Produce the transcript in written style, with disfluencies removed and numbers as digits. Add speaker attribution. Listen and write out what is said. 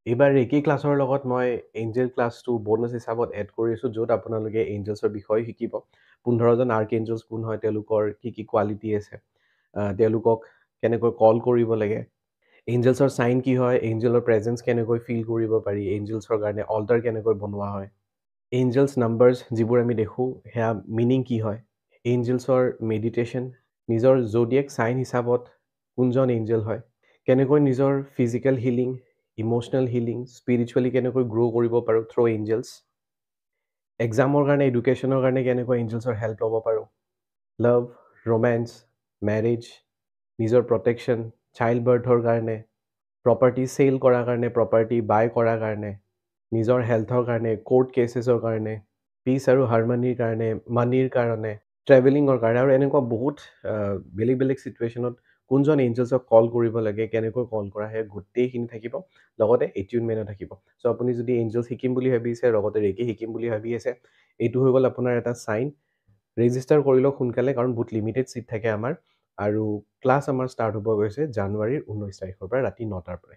Speaker 1: এইবাৰ ৰেকি ক্লাছৰ লগত মই এঞ্জেল ক্লাছটো বোনাছ হিচাপত এড কৰিছোঁ য'ত আপোনালোকে এঞ্জেলছৰ বিষয়ে শিকিব 15জন আৰ্ক এঞ্জেলছ কোন হয় তেওঁলোকৰ কি কোৱালিটি আছে তেওঁলোকক কেনেকৈ কল কৰিব লাগে এঞ্জেলছৰ চাইন কি হয় এঞ্জেলৰ প্ৰেজেন্স কেনেকৈ ফিল কৰিব পাৰি এঞ্জেলছৰ কাৰণে অল্টাৰ কেনেকৈ বনোৱা হয় এঞ্জেলছ নাম্বাৰ্ছ যিবোৰ আমি দেখোঁ সেয়া মিনিং কি হয় এঞ্জেলছৰ মেডিটেশ্যন নিজৰ জডিয়েক চাইন হিচাপত কোনজন এঞ্জেল হয় কেনেকৈ নিজৰ physical healing emotional healing spiritually কেনেকৈ গ্ৰ' কৰিব পাৰোঁ থ্ৰু এঞ্জেলছ এক্সামৰ কাৰণে এডুকেশ্যনৰ কাৰণে কেনেকৈ এঞ্জেলছৰ হেল্প ল'ব পাৰোঁ লাভ ৰোমেন্স মেৰেজ নিজৰ প্ৰটেকশ্যন চাইল্ড বাৰ্থৰ কাৰণে প্ৰপাৰ্টি চেল কৰাৰ কাৰণে প্ৰপাৰ্টি বাই কৰাৰ কাৰণে নিজৰ হেল্থৰ কাৰণে কোৰ্ট কেছেছৰ কাৰণে পিচ আৰু হাৰমনিৰ কাৰণে মানিৰ কাৰণে ট্ৰেভেলিঙৰ কাৰণে আৰু এনেকুৱা বহুত বেলেগ বেলেগ চিটুৱেশ্যনত কোনজন এঞ্জেলছক কল কৰিব লাগে কেনেকৈ কল কৰা সেই গোটেইখিনি থাকিব লগতে এটিউনমেণ্টো থাকিব চ' আপুনি যদি এঞ্জেলছ শিকিম বুলি ভাবিছে লগতে ৰেকি শিকিম বুলি ভাবি আছে এইটো হৈ গ'ল আপোনাৰ এটা চাইন ৰেজিষ্টাৰ কৰি লওক সোনকালে কাৰণ বহুত লিমিটেড ছিট থাকে আমাৰ আৰু ক্লাছ আমাৰ ষ্টাৰ্ট হ'ব গৈছে জানুৱাৰীৰ 19 তাৰিখৰ পৰা ৰাতি 9টাৰ পৰা